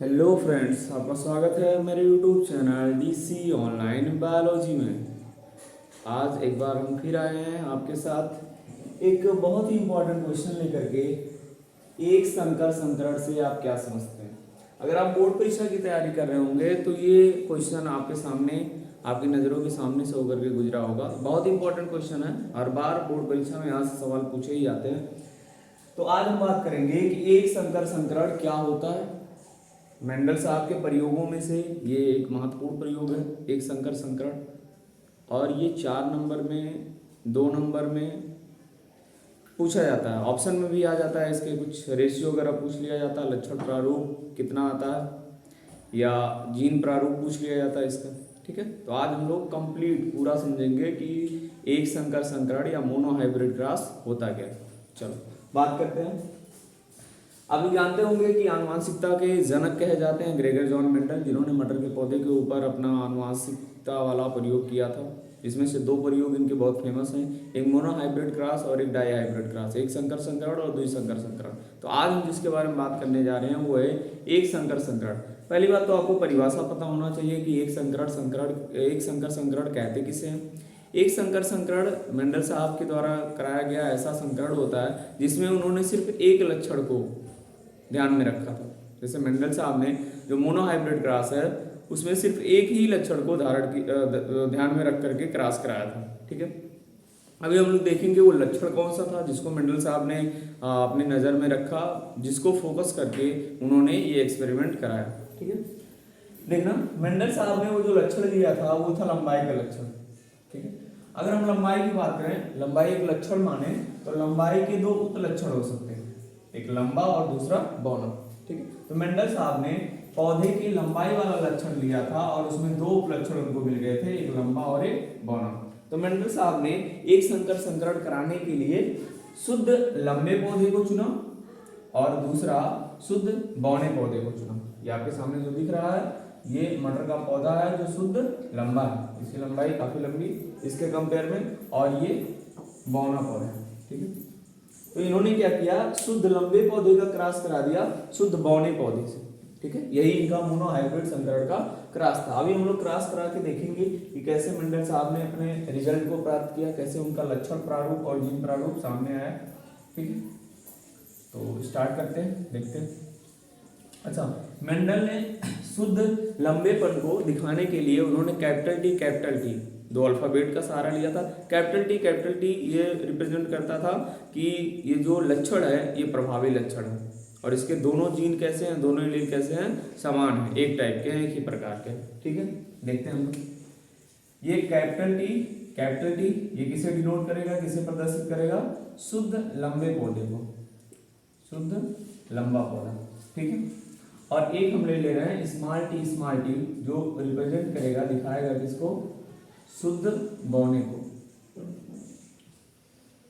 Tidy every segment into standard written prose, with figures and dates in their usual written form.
Hello friends, आपका स्वागत है मेरे YouTube channel DC online biology में। आज एक बार हम फिर आए हैं आपके साथ एक बहुत ही इम्पोर्टेंट क्वेश्चन लेकर के। एक संकर संकरण से आप क्या समझते हैं? अगर आप बोर्ड परीक्षा की तैयारी कर रहे होंगे तो ये क्वेश्चन आपके सामने, आपकी नज़रों के सामने से होकर के गुजरा होगा। बहुत इंपॉर्टेंट क्वेश्चन है, हर बार बोर्ड परीक्षा में यहाँ से सवाल पूछे ही जाते हैं। तो आज हम बात करेंगे कि एक संकर संकरण क्या होता है। मेंडल साहब के प्रयोगों में से ये एक महत्वपूर्ण प्रयोग है, एक संकर संकरण। और ये 4 नंबर में, 2 नंबर में पूछा जाता है, ऑप्शन में भी आ जाता है। इसके कुछ रेशियो वगैरह पूछ लिया जाता है, लक्षण प्रारूप कितना आता है, या जीन प्रारूप पूछ लिया जाता है इसका। ठीक है, तो आज हम लोग कंप्लीट पूरा समझेंगे कि एक संकर संकरण या मोनोहाइब्रिड क्रॉस होता क्या है। चलो बात करते हैं। आप जानते होंगे कि आनुवांशिकता के जनक कहे जाते हैं ग्रेगर जॉन मेंडल, जिन्होंने मटर के पौधे के ऊपर अपना आनुवांशिकता वाला प्रयोग किया था। इसमें से 2 प्रयोग इनके बहुत फेमस हैं, एक मोनोहाइब्रिड क्रॉस और एक डाई हाइब्रिड क्रॉस, एक संकर संकरण और 2 संकर संकरण। तो आज हम जिसके बारे में बात करने जा रहे हैं वो है एक संकर संकरण। पहली बात तो आपको परिभाषा पता होना चाहिए कि एक संकर संकरण कहते किसे हैं। एक संकर संकरण मेंडल साहब के द्वारा कराया गया ऐसा संकरण होता है जिसमें उन्होंने सिर्फ एक लक्षण को ध्यान में रखा था। जैसे मेंडल साहब ने जो मोनोहाइब्रिड क्रॉस है उसमें सिर्फ एक ही लक्षण को ध्यान में रख करके क्रॉस कराया था। ठीक है, अभी हम लोग देखेंगे वो लक्षण कौन सा था जिसको मेंडल साहब ने अपनी नज़र में रखा, जिसको फोकस करके उन्होंने ये एक्सपेरिमेंट कराया। ठीक है, देखना मेंडल साहब ने वो जो लक्षण दिया था वो था लंबाई का लक्षण। ठीक है, अगर हम लंबाई की बात करें, लंबाई एक लक्षण माने तो लंबाई के 2 उप लक्षण हो सकते हैं, एक लंबा और दूसरा बौना। ठीक है, तो मेंडल साहब ने पौधे की लंबाई वाला लक्षण लिया था और उसमें 2 उपलक्षण उनको मिल गए थे, एक लंबा और एक बौना। तो मेंडल साहब ने एक संकर संकरण कराने के लिए शुद्ध लंबे पौधे को चुना और दूसरा शुद्ध बौने पौधे को चुना। ये आपके सामने जो दिख रहा है ये मटर का पौधा है जो शुद्ध लंबा है, इसकी लंबाई काफी लंबी इसके कंपेयर में, और ये बौना पौधा है। ठीक है, तो इन्होंने क्या किया, शुद्ध लंबे पौधे का क्रॉस करा दिया शुद्ध बौने पौधे से। ठीक है, यही इनका मोनोहाइब्रिड संकरण का क्रॉस था। अभी हम लोग क्रॉस करा के देखेंगे कि कैसे मेंडल साहब ने अपने रिजल्ट को प्राप्त किया, कैसे उनका लक्षण प्रारूप और जीन प्रारूप सामने आया। ठीक है, तो स्टार्ट करते हैं, देखते हैं। अच्छा, मेंडल ने शुद्ध लंबेपन को दिखाने के लिए उन्होंने कैपिटल टी 2 अल्फाबेट का सहारा लिया था। कैपिटल टी ये रिप्रेजेंट करता था कि ये जो लक्षण है ये प्रभावी लक्षण है, और इसके दोनों जीन कैसे हैं, दोनों एलील कैसे हैं, समान है, एक टाइप के हैं, एक ही प्रकार के हैं। ठीक है, देखते हैं हम। ये कैपिटल टी ये किसे डिनोट करेगा, किसे प्रदर्शित करेगा, शुद्ध लंबे पौधे को, शुद्ध लंबा पौधा। ठीक है, और एक हम ले रहे हैं स्मॉल टी जो रिप्रेजेंट करेगा, दिखाएगा किसको, शुद्ध बौने को,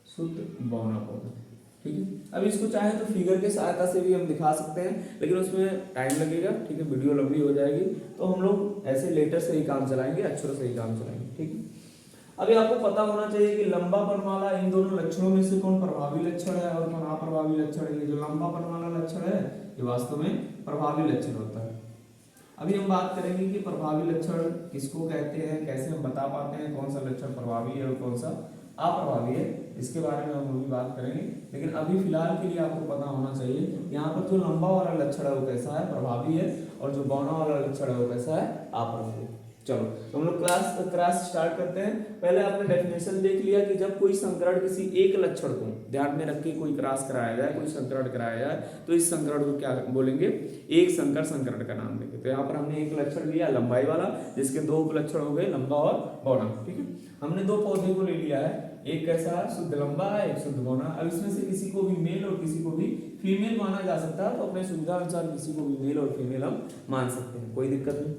शुद्ध बौना पौधा। ठीक है, अब इसको चाहे तो फिगर के सहायता से भी हम दिखा सकते हैं, लेकिन उसमें टाइम लगेगा। ठीक है, वीडियो लंबी हो जाएगी, तो हम लोग ऐसे लेटर से ही काम चलाएंगे, अक्षरों से ही काम चलाएंगे। ठीक है, अभी आपको पता होना चाहिए कि लंबापन वाला इन दोनों लक्षणों में से कौन प्रभावी लक्षण है और कौन अप्रभावी लक्षण है। ये जो लंबापन वाला लक्षण है ये वास्तव में प्रभावी लक्षण होता है। अभी हम बात करेंगे कि प्रभावी लक्षण किसको कहते हैं, कैसे हम बता पाते हैं कौन सा लक्षण प्रभावी है और कौन सा अप्रभावी है, इसके बारे में हम अभी बात करेंगे। लेकिन अभी फिलहाल के लिए आपको पता होना चाहिए यहाँ पर जो लंबा वाला लक्षण है वो कैसा है, प्रभावी है, और जो बौना वाला लक्षण है वो कैसा है, अप्रभावी। चलो तो हम लोग क्लास स्टार्ट करते हैं। पहले आपने डेफिनेशन देख लिया कि जब कोई संकरण किसी एक लक्षण को ध्यान में रख के कोई क्रॉस कराया जाए, कोई संकरण कराया जाए, तो इस संकरण को क्या बोलेंगे, एक संकर संकरण का नाम देंगे। तो यहाँ पर हमने एक लक्षण लिया लंबाई वाला, जिसके 2 उपलक्षण हो गए, लंबा और बौना। ठीक है, हमने 2 पौधे को ले लिया है, एक कैसा है, शुद्ध लंबा है, एक शुद्ध बौना। अब इसमें से किसी को भी मेल और किसी को भी फीमेल माना जा सकता है, तो अपने सुविधा अनुसार किसी को भी मेल और फीमेल हम मान सकते हैं, कोई दिक्कत नहीं।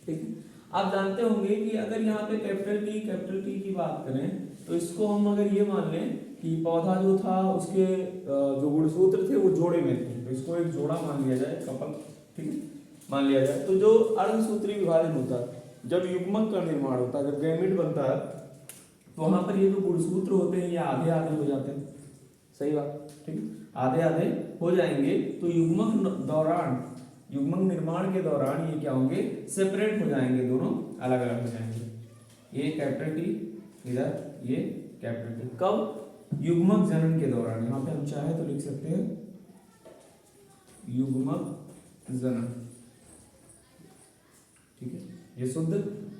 ठीक है, आप जानते होंगे कि अगर यहाँ पे कैपिटल टी की बात करें तो इसको हम अगर ये मान लें कि पौधा जो था उसके जो गुणसूत्र थे वो जोड़े में थे, तो इसको एक जोड़ा मान लिया जाए, कपल। ठीक है, मान लिया जाए। तो जो अर्धसूत्री विभाजन होता है, जब युग्मक का निर्माण होता है, जब गैमेट बनता है, तो वहां पर ये जो गुणसूत्र होते हैं ये आधे आधे हो जाते हैं। सही बात, ठीक है, आधे आधे हो जाएंगे। तो युग्मक दौरान युग्मक निर्माण के दौरान ये क्या होंगे, सेपरेट हो जाएंगे, दोनों अलग अलग हो जाएंगे। ये कैपिटल टी, इधर ये कैपिटल टी। कब? युग्मक जनन के दौरान। यहाँ पे हम चाहे तो लिख सकते हैं युग्मक जनन, ठीक है, ये शुद्ध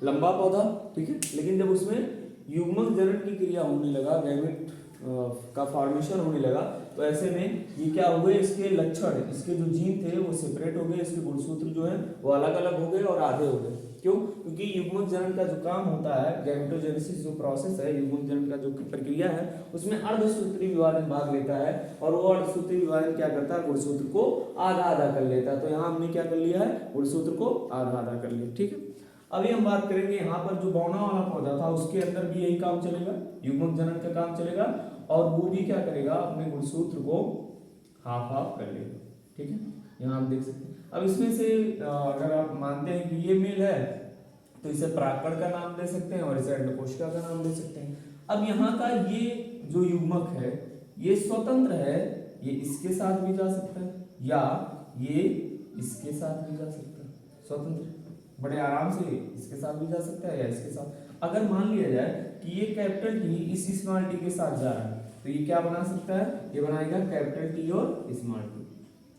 लंबा पौधा, ठीक है। लेकिन जब उसमें युग्मक जनन की क्रिया होने लगा, गैमेट का फॉर्मेशन होने लगा, तो ऐसे में ये क्या हो गए, इसके लक्षण, इसके जो जीन थे वो सेपरेट हो गए, इसके गुणसूत्र जो है वो अलग अलग हो गए और आधे हो गए। क्यों? क्योंकि युग्मक जनन का जो काम होता है, गैमेटोजेनेसिस जो प्रोसेस है, युग्मक जनन का जो प्रक्रिया है, उसमें अर्धसूत्री विभाजन भाग लेता है, और वो अर्धसूत्री विभाजन क्या करता है, गुणसूत्र को आधा आधा कर लेता है। तो यहाँ हमने क्या कर लिया है, गुणसूत्र को आधा आधा कर लिया, ठीक है। अभी हम बात करेंगे यहाँ पर जो बौना वाला पौधा था उसके अंदर भी यही काम चलेगा, युग्मक जनन का काम चलेगा, और वो भी क्या करेगा, अपने गुणसूत्र को हाफ हाफ कर लेगा, ठीक है। यहाँ आप देख सकते हैं। अब इसमें से अगर आप मानते हैं कि ये मेल है तो इसे परागकण का नाम दे सकते हैं और इसे अंडकोशिका का नाम दे सकते हैं। अब यहाँ का ये जो युग्मक है ये स्वतंत्र है, ये इसके साथ भी जा सकता है या ये इसके साथ भी जा सकता है, स्वतंत्र, बड़े आराम से इसके साथ भी जा सकता है या इसके साथ। अगर मान लिया जाए कि ये कैपिटल टी इस स्मॉल टी के साथ जा रहा है तो ये क्या बना सकता है, ये बनाएगा कैपिटल टी और स्मॉल टी,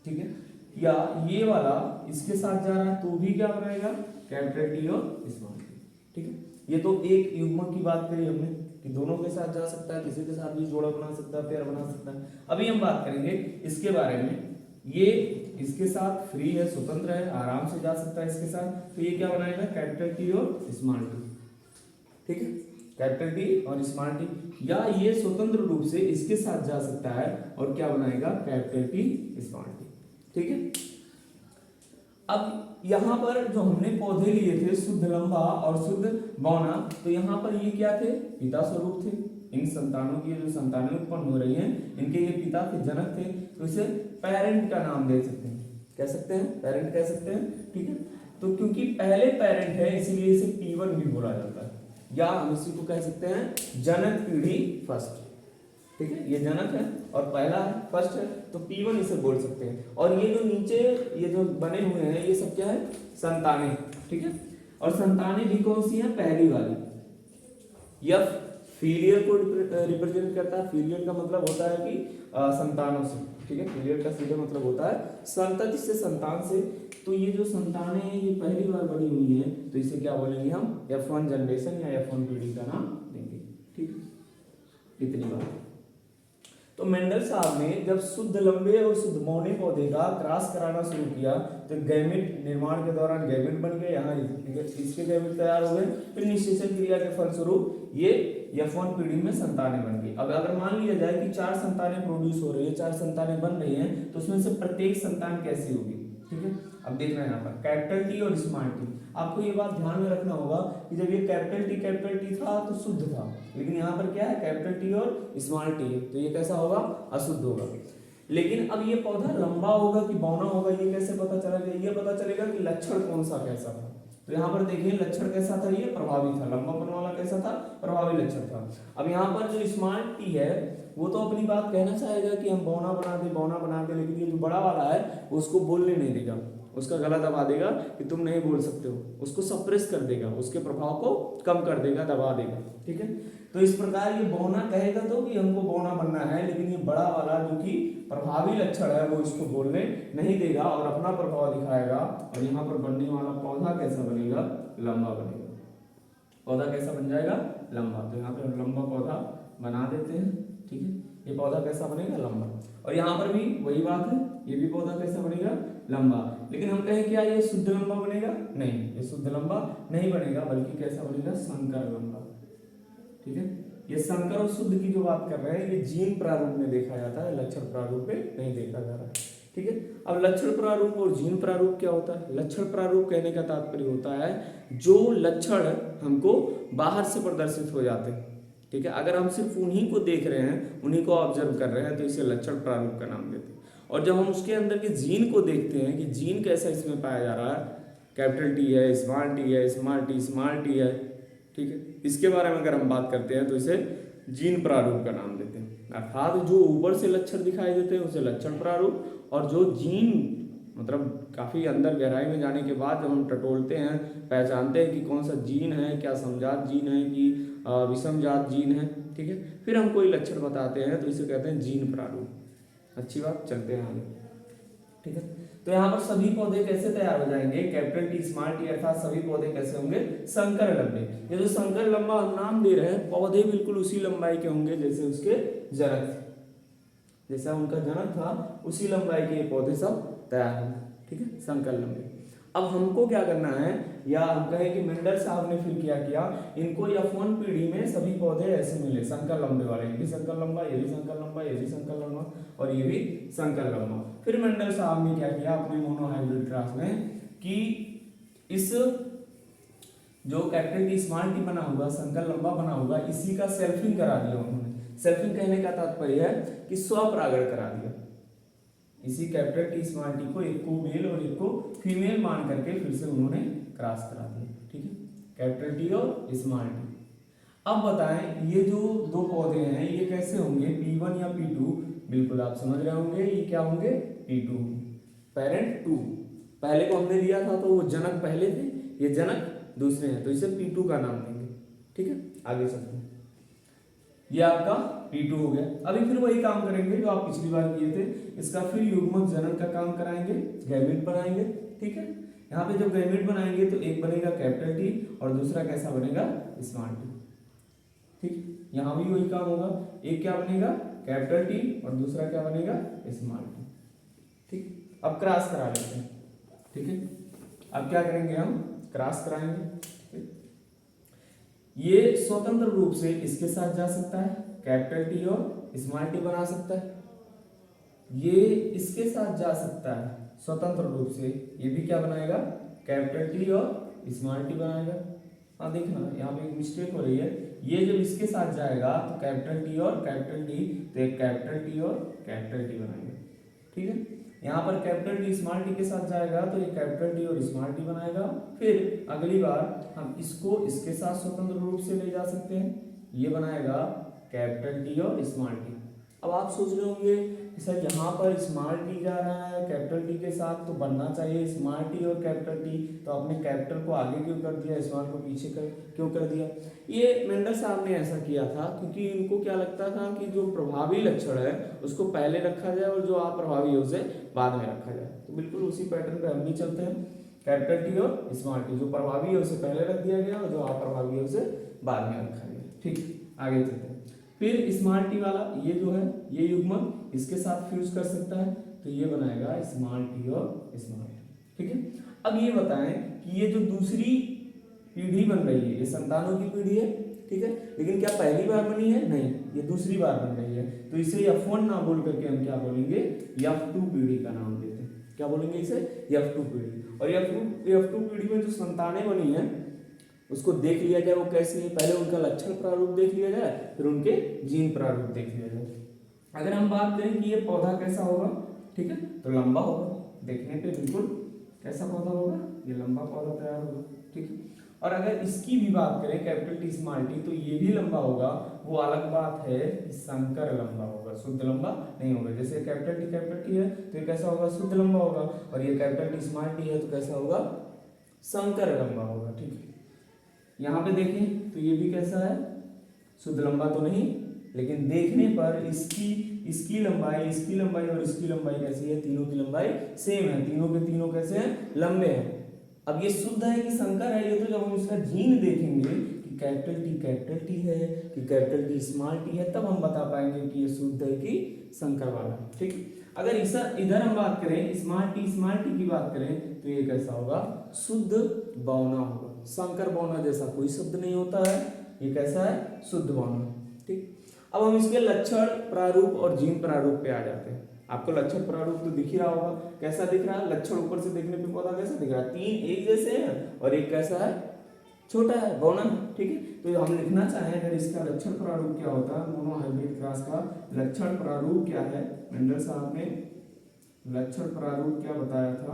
ठीक है। या ये वाला इसके साथ जा रहा है तो भी क्या बनाएगा, कैपिटल टी और स्मॉल टी, ठीक है। ये तो एक युग्मक की बात करी हमने कि दोनों के साथ जा सकता है, किसी के साथ भी जोड़ा बना सकता है, पेयर बना सकता है। अभी हम बात करेंगे इसके बारे में, ये इसके साथ फ्री है, स्वतंत्र है, आराम से जा सकता है इसके साथ, तो ये क्या बनाएगा, कैपिटल टी और स्मॉल टी, ठीक है, कैपिटल टी और स्मॉल टी। या ये स्वतंत्र रूप से इसके साथ जा सकता है और क्या बनाएगा, कैपिटल टी स्मॉल टी, ठीक है। अब यहाँ पर जो हमने पौधे लिए थे शुद्ध लंबा और शुद्ध बौना, तो यहाँ पर ये क्या थे, पिता स्वरूप थे। इन संतानों की जो संतानें उत्पन्न हो रही हैं इनके ये पिता थे, जनक थे, तो इसे पेरेंट का नाम दे सकते हैं, कह सकते हैं, पेरेंट कह सकते हैं, ठीक है। तो क्योंकि पहले पेरेंट है इसीलिए इसे P1 भी बोला जाता है, या हम इसी को कह सकते हैं जनक पीढ़ी फर्स्ट, ठीक है। ये जनक है और पहला है, फर्स्ट है, तो P1 इसे बोल सकते हैं। और ये जो नीचे ये जो बने हुए हैं ये सब क्या है, संतानें, ठीक है। और संतानें भी कौन सी हैं, पहली वाली। F फीलियल को रिप्रेजेंट करता है, फीलियल का मतलब होता है कि संतानों से, ठीक है। फीलियल का सीधे मतलब होता है संतति से, संतान से। तो ये जो संतानें हैं ये पहली बार बनी हुई हैं तो इसे क्या बोलेंगे हम, F1 जनरेशन या F1 पीढ़ी का नाम देंगे, ठीक, इतनी बात। तो मेंडल साहब ने जब शुद्ध लंबे और शुद्ध बौने पौधे का क्रॉस कराना शुरू किया तो गैमेट निर्माण के दौरान गैमेट बन गए, यहाँ इसके गैमेट तैयार हो गए, फिर निषेचन क्रिया के फलस्वरूप ये F1 पीढ़ी में संतानें बन गई। अब अगर मान लिया जाए कि 4 संतानें प्रोड्यूस हो रही है, 4 संतानें बन रही हैं, तो उसमें से प्रत्येक संतान कैसी होगी, ठीक है। अब देखना है यहाँ पर कैपिटल टी और स्मॉल टी। आपको ये बात ध्यान में रखना होगा कि जब ये कैपिटल टी था तो शुद्ध था, लेकिन यहाँ पर क्या है, कैपिटल टी और स्मॉल टी है, तो ये कैसा होगा, अशुद्ध होगा। लेकिन अब ये पौधा लंबा होगा कि बौना होगा ये कैसे पता चलेगा, ये पता चलेगा कि लक्षण कौन सा कैसा था। तो यहाँ पर देखिए लक्षण कैसा था, ये प्रभावी था, लंबापन वाला कैसा था, प्रभावी लक्षण था। अब यहाँ पर जो स्मॉल टी है वो तो अपनी बात कहना चाहेगा कि हम बौना बना दे, लेकिन ये जो बड़ा वाला है उसको बोलने नहीं देगा, उसका गला दबा देगा कि तुम नहीं बोल सकते हो, उसको सप्रेस कर देगा, उसके प्रभाव को कम कर देगा, दबा देगा, ठीक है। तो इस प्रकार ये बौना कहेगा तो कि हमको बौना बनना है, लेकिन ये बड़ा वाला जो कि प्रभावी लक्षण है वो इसको बोलने नहीं देगा और अपना प्रभाव दिखाएगा। और यहाँ पर बनने वाला पौधा कैसा बनेगा, लंबा बनेगा, पौधा कैसा बन जाएगा, लंबा। तो यहाँ पे हम लंबा पौधा बना देते हैं, ठीक है। ये पौधा कैसा बनेगा, लंबा। और यहाँ पर भी वही बात है, ये भी पौधा कैसा बनेगा, लंबा। लेकिन हम कहें क्या ये शुद्ध लंबा बनेगा, नहीं, ये शुद्ध लंबा नहीं बनेगा, बल्कि कैसा बनेगा, संकर लंबा, ठीक है। ये संकर और शुद्ध की जो बात कर रहे हैं ये जीन प्रारूप में देखा जाता है, लक्षण प्रारूप में नहीं देखा जा रहा है, ठीक है। अब लक्षण प्रारूप और जीन प्रारूप क्या होता है, लक्षण प्रारूप कहने का तात्पर्य होता है जो लक्षण हमको बाहर से प्रदर्शित हो जाते हैं, ठीक है। अगर हम सिर्फ उन्हीं को देख रहे हैं, उन्हीं को ऑब्जर्व कर रहे हैं तो इसे लक्षण प्रारूप का नाम देते हैं। और जब हम उसके अंदर के जीन को देखते हैं कि जीन कैसा इसमें पाया जा रहा है, कैपिटल टी है, स्मॉल टी है, स्मॉल टी है, ठीक है, इसके बारे में अगर हम बात करते हैं तो इसे जीन प्रारूप का नाम देते हैं। अर्थात जो ऊपर से लक्षण दिखाई देते हैं उसे लक्षण प्रारूप, और जो जीन मतलब काफ़ी अंदर गहराई में जाने के बाद जब हम टटोलते हैं, पहचानते हैं कि कौन सा जीन है, क्या समजात जीन है कि विषमजात जीन है, ठीक है, फिर हम कोई लक्षण बताते हैं तो इसे कहते हैं जीन प्रारूप। अच्छी बात, चलते हैं आगे, ठीक है। तो यहाँ पर सभी पौधे कैसे तैयार हो जाएंगे, कैपिटल टी स्मॉल टी, अर्थात सभी पौधे कैसे होंगे, संकर लंबे। ये जो संकर लंबा हम नाम दे रहे हैं, पौधे बिल्कुल उसी लंबाई के होंगे जैसे उसके जनक थे, जैसा उनका जनक था उसी लंबाई के ये पौधे सब तैयार होंगे, ठीक है, संकर लंबे। अब हमको क्या करना है, या हम कहें कि मेंडल साहब ने फिर क्या किया, इनको F1 पीढ़ी में सभी पौधे ऐसे मिले संकर लंबे वाले, ये भी संकर लंबा, ये भी संकर लंबा, ये भी संकर लंबा और ये भी संकर लंबा। फिर मेंडल साहब ने क्या किया अपने मोनोहाइब्रिड क्रॉस में कि इस जो कैपिटल टी स्मॉल टी बना होगा, संकर लंबा बना होगा, इसी का सेल्फिंग करा दिया उन्होंने। सेल्फिंग कहने का तात्पर्य है कि स्वपरागण करा दिया। इसी कैपिटल टी स्मॉल टी को एक को मेल और एक को फीमेल मान करके फिर से उन्होंने क्रॉस करा दिया, ठीक है, कैपिटल टी और स्मॉल टी। अब बताएं ये जो दो पौधे हैं ये कैसे होंगे, P1 या P2, बिल्कुल आप समझ रहे होंगे ये क्या होंगे, P2, पेरेंट 2। पहले को हमने दिया था तो वो जनक पहले थे, ये जनक दूसरे हैं, तो इसे P2 का नाम देंगे, ठीक है। आगे चलते हैं, ये आपका P2 हो गया। अभी फिर वही काम करेंगे जो आप पिछली बार किए थे, इसका फिर युग्मक जनन का काम कराएंगे, गैमेट बनाएंगे, ठीक है। यहाँ पे जब गैमेट बनाएंगे तो एक बनेगा कैपिटल टी और दूसरा कैसा बनेगा, स्मॉल टी, ठीक। यहाँ भी वही काम होगा, एक क्या बनेगा कैपिटल टी और दूसरा क्या बनेगा स्मॉल टी, ठीक। अब क्रॉस करा लेते हैं, ठीक है। अब क्या करेंगे, हम क्रॉस कराएंगे। ये स्वतंत्र रूप से इसके साथ जा सकता है, कैपिटल टी और स्मॉल टी बना सकता है, ये इसके साथ जा सकता है स्वतंत्र रूप से, ये भी क्या बनाएगा, कैपिटल टी और स्मॉल टी बनाएगा। हाँ देखना यहाँ पे एक मिस्टेक हो रही है, ये जब इसके साथ जाएगा तो कैपिटल टी और कैपिटल टी, तो एक कैपिटल टी और कैपिटल टी बनाएगा, ठीक है। यहाँ पर कैपिटल टी स्मॉल टी के साथ जाएगा तो ये कैपिटल टी और स्मॉल टी बनाएगा। फिर अगली बार हम इसको इसके साथ स्वतंत्र रूप से ले जा सकते हैं, ये बनाएगा कैपिटल टी और स्मॉल टी। अब आप सोच रहे होंगे कि सर यहाँ पर स्मॉल टी जा रहा है कैपिटल टी के साथ, तो बनना चाहिए स्मॉल टी और कैपिटल टी, तो आपने कैपिटल को आगे क्यों कर दिया, स्मॉल को पीछे क्यों कर दिया। ये मेंडल साहब ने ऐसा किया था क्योंकि इनको क्या लगता था कि जो प्रभावी लक्षण है उसको पहले रखा जाए और जो अप्रभावी है उसे बाद में रखा जाए। तो बिल्कुल उसी पैटर्न पे हम भी चलते हैं, कैपिटल टी और स्मॉल टी, जो प्रभावी है उसे पहले रख दिया गया और जो अप्रभावी है उसे बाद में रखा गया, ठीक। आगे चलते हैं, फिर स्मॉल टी वाला ये जो है ये युग्मक इसके साथ फ्यूज कर सकता है, तो ये बनाएगा स्मॉल टी और स्मॉल टी, ठीक है। अब ये बताएं कि ये जो दूसरी पीढ़ी बन रही है ये संतानों की पीढ़ी है, ठीक है, लेकिन क्या पहली बार बनी है, नहीं, ये दूसरी बार बन रही है, तो इसे F1 ना बोल करके हम क्या बोलेंगे, F2 पीढ़ी का नाम देते हैं। क्या बोलेंगे इसे, F2 पीढ़ी। और F2 पीढ़ी में जो संतानें बनी है उसको देख लिया जाए वो कैसी है, पहले उनका लक्षण प्रारूप देख लिया जाए, फिर उनके जीन प्रारूप देख लिया जाए। अगर हम बात करें कि ये पौधा कैसा होगा, ठीक है, तो लंबा होगा, देखने पे बिल्कुल कैसा पौधा होगा, ये लंबा पौधा तैयार होगा, ठीक है। और अगर इसकी भी बात करें कैपिटल टी स्मॉल टी, तो ये भी लंबा होगा, वो अलग बात है, संकर लंबा होगा, शुद्ध लंबा नहीं होगा। जैसे कैपिटल टी है तो ये कैसा होगा, शुद्ध लंबा होगा, और ये कैपिटल टी स्मॉल टी है तो कैसा होगा, संकर लंबा होगा, ठीक है। यहाँ पे देखें तो ये भी कैसा है, शुद्ध लंबा तो नहीं, लेकिन देखने पर इसकी लंबाई और इसकी लंबाई कैसी है, तीनों की लंबाई सेम है, तीनों के तीनों कैसे हैं, लंबे हैं। अब ये शुद्ध है कि संकर है, ये तो जब हम इसका जीन देखेंगे कि कैपिटल टी है कि कैपिटल टी स्मॉल टी है, तब हम बता पाएंगे कि ये शुद्ध है कि संकर वाला है, ठीक। अगर इधर हम बात करें स्मॉल टी की बात करें तो ये कैसा होगा, शुद्ध बौना होगा, संकर बौना जैसा कोई शब्द नहीं होता है, ये कैसा है, शुद्ध बौना, ठीक। अब हम इसके लक्षण प्रारूप और जीन प्रारूप पे आ जाते हैं। आपको लक्षण प्रारूप तो दिख ही रहा होगा, कैसा दिख रहा है, लक्षण ऊपर से देखने पे पौधा कैसा दिख रहा है, तीन एक जैसे हैं और एक कैसा है, छोटा है, बौना, ठीक है। तो हम लिखना चाहें अगर इसका लक्षण प्रारूप क्या होता है, मोनोहाइब्रिड क्रॉस का लक्षण प्रारूप क्या है, मेंडल साहब ने लक्षण प्रारूप क्या बताया था,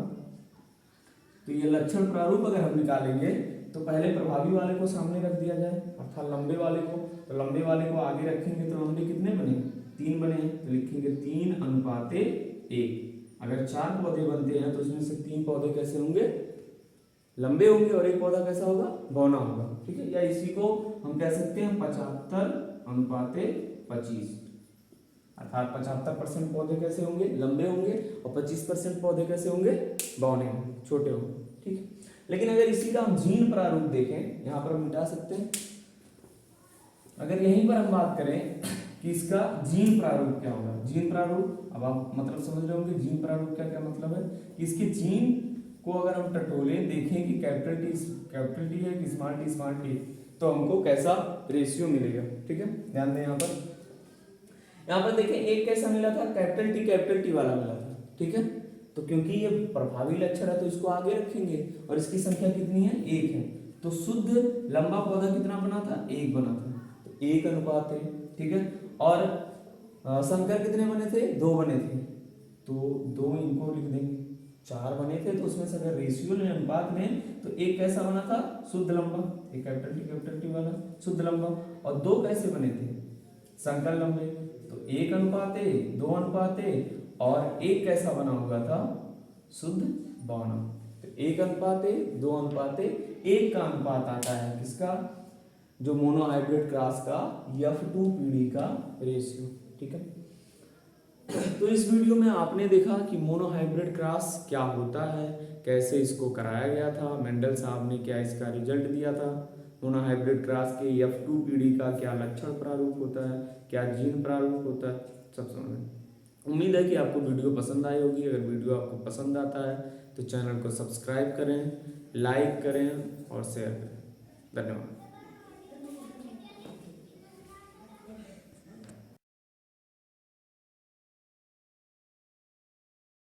तो ये लक्षण प्रारूप अगर हम निकालेंगे तो पहले प्रभावी वाले को सामने रख दिया जाए, अर्थात लंबे वाले को, तो लंबे वाले को आगे रखेंगे तो लंबे कितने बने, 3 बने, तो लिखेंगे 3:1। अगर 4 पौधे बनते हैं तो उसमें से 3 पौधे कैसे होंगे, लंबे होंगे, और एक पौधा कैसा होगा, बौना होगा। ठीक है, या इसी को हम कह सकते हैं 75:25, अर्थात 75% पौधे कैसे होंगे, लंबे होंगे, और 25% पौधे कैसे होंगे, बौने होंगे, छोटे होंगे। ठीक है, लेकिन अगर इसी का हम जीन प्रारूप देखें, यहाँ पर हम मिटा सकते हैं, अगर यहीं पर हम बात करें कि इसका जीन प्रारूप क्या होगा, जीन प्रारूप, अब आप मतलब समझ रहे होंगे जीन प्रारूप क्या क्या मतलब है, कि इसके जीन को अगर हम टटोले देखें कि कैपिटल टी है कि स्मॉल टी, तो हमको कैसा रेशियो मिलेगा। ठीक है, ध्यान दें यहाँ पर देखें, एक कैसा मिला था, कैपिटल टी वाला मिला था। ठीक है, तो क्योंकि ये प्रभावी लक्षण है तो इसको आगे रखेंगे, और इसकी संख्या कितनी है, 1 है, तो शुद्ध लंबा पौधा कितना बना था, 1 बना था, तो 1 अनुपात है। ठीक है, और संकर कितने बने थे, 2 बने थे, तो 2 इनको लिख देंगे, 4 बने थे, तो उसमें से अगर रेशियो लें, अनुपात में, तो 1 कैसा बना था, शुद्ध लंबा, एक कैपिटल टी वाला शुद्ध लंबा, और 2 कैसे बने थे, संकर लंबे, तो 1 अनुपात 2 अनुपात, और 1 कैसा बना हुआ था, शुद्ध बौना, तो 1 अनुपात 2 अनुपात 1 का अनुपात आता है किसका, जो मोनोहाइब्रिड क्रॉस का F2 पीढ़ी का रेशियो। ठीक है, तो इस वीडियो में आपने देखा कि मोनोहाइब्रिड क्रॉस क्या होता है, कैसे इसको कराया गया था, मेंडल साहब ने क्या इसका रिजल्ट दिया था, मोनोहाइब्रिड क्रॉस के F2 पीढ़ी का क्या लक्षण प्रारूप होता है, क्या जीन प्रारूप होता है, सब समझ। उम्मीद है कि आपको वीडियो पसंद आई होगी। अगर वीडियो आपको पसंद आता है तो चैनल को सब्सक्राइब करें, लाइक करें और शेयर करें। धन्यवाद।